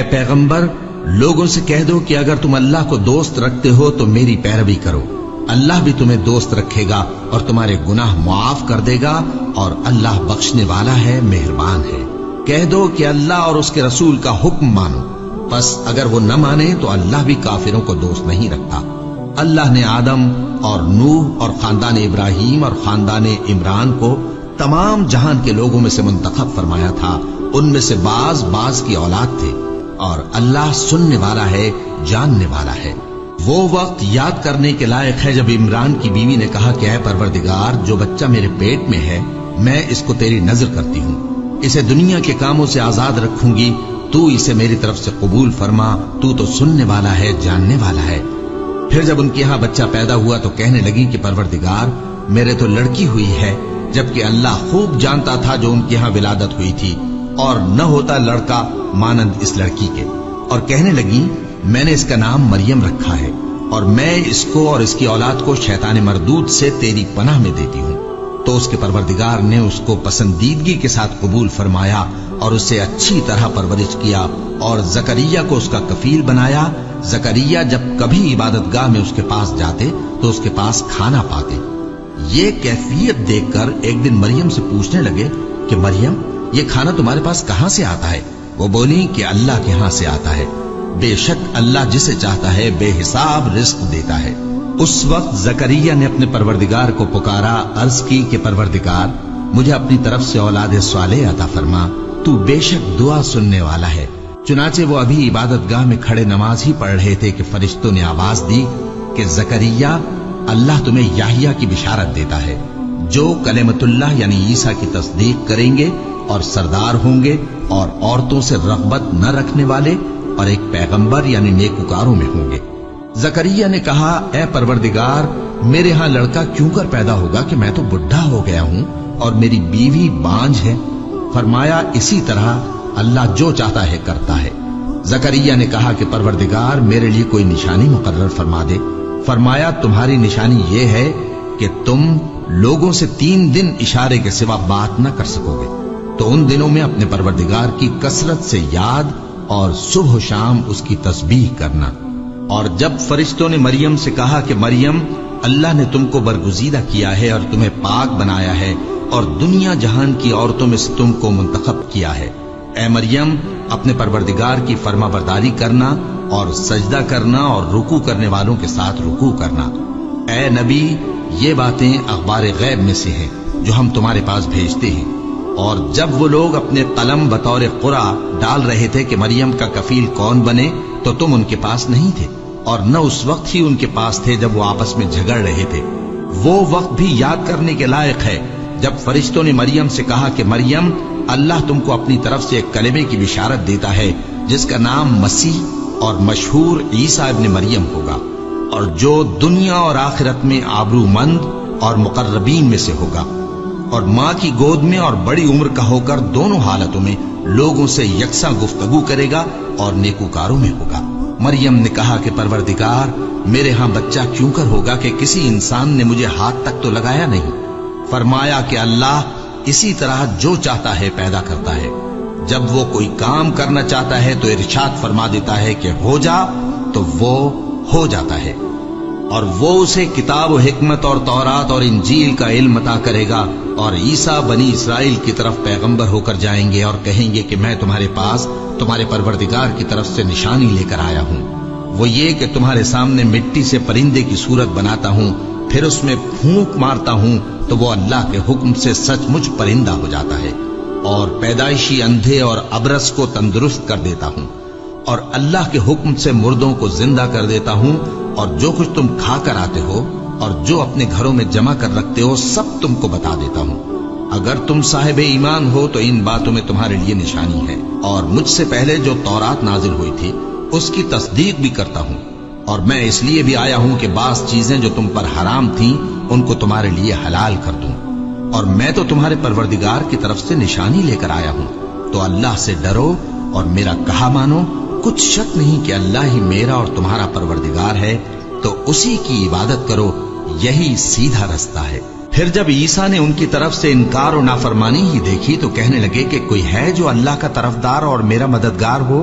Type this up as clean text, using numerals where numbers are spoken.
اے پیغمبر، لوگوں سے کہہ دو کہ اگر تم اللہ کو دوست رکھتے ہو تو میری پیروی کرو، اللہ بھی تمہیں دوست رکھے گا اور تمہارے گناہ معاف کر دے گا، اور اللہ بخشنے والا ہے، مہربان ہے۔ کہہ دو کہ اللہ اور اس کے رسول کا حکم مانو، بس اگر وہ نہ مانے تو اللہ بھی کافروں کو دوست نہیں رکھتا۔ اللہ نے آدم اور نوح اور خاندان ابراہیم اور خاندان عمران کو تمام جہان کے لوگوں میں سے منتخب فرمایا تھا، ان میں سے بعض بعض کی اولاد تھے، اور اللہ سننے والا ہے، جاننے والا ہے۔ وہ وقت یاد کرنے کے لائق ہے جب عمران کی بیوی نے کہا کہ اے پروردگار، جو بچہ میرے پیٹ میں ہے میں اس کو تیری نظر کرتی ہوں، اسے دنیا کے کاموں سے آزاد رکھوں گی، تو اسے میری طرف سے قبول فرما، تو سننے والا ہے، جاننے والا ہے۔ پھر جب ان کے ہاں بچہ پیدا ہوا تو کہنے لگی کہ پروردگار، میرے تو لڑکی ہوئی ہے، جبکہ اللہ خوب جانتا تھا جو ان کے ہاں ولادت ہوئی تھی، اور نہ ہوتا لڑکا مانند اس لڑکی کے۔ اور کہنے لگی میں نے اس کا نام مریم رکھا ہے، اور میں اس کو اور اس کی اولاد کو شیطان مردود سے تیری پناہ میں دیتی ہوں۔ تو اس کے پروردگار نے اس کو پسندیدگی کے ساتھ قبول فرمایا اور اسے اچھی طرح پرورش کیا، اور زکریا کو اس کا کفیل بنایا۔ زکریا جب کبھی عبادت گاہ میں اس کے پاس جاتے تو اس کے پاس کھانا پاتے۔ یہ کیفیت دیکھ کر ایک دن مریم سے پوچھنے لگے کہ مریم، یہ کھانا تمہارے پاس کہاں سے آتا ہے؟ وہ بولی کہ اللہ کے ہاں سے آتا ہے، بے شک اللہ جسے چاہتا ہے بے حساب رزق دیتا ہے۔ اس وقت زکریا نے اپنے پروردگار کو پکارا، عرض کی کہ پروردگار، مجھے اپنی طرف سے اولاد صالح عطا فرما، تو بے شک دعا سننے والا ہے۔ چنانچہ وہ ابھی عبادت گاہ میں کھڑے نماز ہی پڑھ رہے تھے کہ فرشتوں نے آواز دی کہ زکریا، اللہ تمہیں یحییٰ کی بشارت دیتا ہے، جو کلمۃ اللہ یعنی عیسیٰ کی تصدیق کریں گے اور سردار ہوں گے، اور عورتوں سے رغبت نہ رکھنے والے، اور ایک پیغمبر یعنی نیکوکاروں میں ہوں گے۔ زکریا نے کہا، اے پروردگار، میرے ہاں لڑکا کیوں کر پیدا ہوگا کہ میں تو بڈھا ہو گیا ہوں اور میری بیوی بانجھ ہے؟ فرمایا، اسی طرح اللہ جو چاہتا ہے کرتا ہے۔ زکریا نے کہا کہ پروردگار، میرے لیے کوئی نشانی مقرر فرما دے۔ فرمایا، تمہاری نشانی یہ ہے کہ تم لوگوں سے 3 دن اشارے کے سوا بات نہ کر سکو گے، تو ان دنوں میں اپنے پروردگار کی کثرت سے یاد اور صبح و شام اس کی تسبیح کرنا۔ اور جب فرشتوں نے مریم سے کہا کہ مریم، اللہ نے تم کو برگزیدہ کیا ہے اور تمہیں پاک بنایا ہے اور دنیا جہان کی عورتوں میں سے تم کو منتخب کیا ہے، اے مریم، اپنے پروردگار کی فرما برداری کرنا اور سجدہ کرنا اور رکوع کرنے والوں کے ساتھ رکوع کرنا۔ اے نبی، یہ باتیں اخبار غیب میں سے ہیں جو ہم تمہارے پاس بھیجتے ہیں۔ اور جب وہ لوگ اپنے قلم بطور قرعہ ڈال رہے تھے کہ مریم کا کفیل کون بنے، تو تم ان کے پاس نہیں تھے، اور نہ اس وقت ہی ان کے پاس تھے جب وہ آپس میں جھگڑ رہے تھے۔ وہ وقت بھی یاد کرنے کے لائق ہے جب فرشتوں نے مریم سے کہا کہ مریم، اللہ تم کو اپنی طرف سے ایک کلمے کی بشارت دیتا ہے جس کا نام مسیح اور مشہور عیسیٰ ابن مریم ہوگا، اور جو دنیا اور آخرت میں آبرو مند اور مقربین میں سے ہوگا، اور ماں کی گود میں اور بڑی عمر کا ہو کر دونوں حالتوں میں لوگوں سے یکساں گفتگو کرے گا اور نیکوکاروں میں ہوگا۔ مریم نے کہا کہ پروردگار، میرے ہاں بچہ کیوں کر ہوگا کہ کسی انسان نے مجھے ہاتھ تک تو لگایا نہیں؟ فرمایا کہ اللہ اسی طرح جو چاہتا ہے پیدا کرتا ہے، جب وہ کوئی کام کرنا چاہتا ہے تو ارشاد فرما دیتا ہے کہ ہو جا، تو وہ ہو جاتا ہے۔ اور وہ اسے کتاب و حکمت اور تورات اور انجیل کا علم عطا کرے گا، اور عیسیٰ بنی اسرائیل کی طرف پیغمبر ہو کر جائیں گے اور کہیں گے کہ میں تمہارے پاس تمہارے پروردگار کی طرف سے نشانی لے کر آیا ہوں، وہ یہ کہ تمہارے سامنے مٹی سے پرندے کی صورت بناتا ہوں، پھر اس میں پھونک مارتا ہوں تو وہ اللہ کے حکم سے سچ مچ پرندہ ہو جاتا ہے، اور پیدائشی اندھے اور ابرص کو تندرست کر دیتا ہوں، اور اللہ کے حکم سے مردوں کو زندہ کر دیتا ہوں، اور جو کچھ تم کھا کر آتے ہو اور جو اپنے گھروں میں جمع کر رکھتے ہو سب تم کو بتا دیتا ہوں۔ اگر تم صاحب ایمان ہو تو ان باتوں میں تمہارے لیے نشانی ہے، اور مجھ سے پہلے جو تورات نازل ہوئی تھی اس کی تصدیق بھی کرتا ہوں، اور میں اس لیے بھی آیا ہوں کہ بعض چیزیں جو تم پر حرام تھیں ان کو تمہارے لیے حلال کر دوں، اور میں تو تمہارے پروردگار کی طرف سے نشانی لے کر آیا ہوں۔ تو اللہ سے ڈرو اور میرا کہا مانو، کچھ شک نہیں کہ اللہ ہی میرا اور تمہارا پروردگار ہے، تو اسی کی عبادت کرو، یہی سیدھا رستہ ہے۔ پھر جب عیسیٰ نے ان کی طرف سے انکار و نافرمانی ہی دیکھی تو کہنے لگے کہ کوئی ہے جو اللہ کا طرفدار اور میرا مددگار ہو؟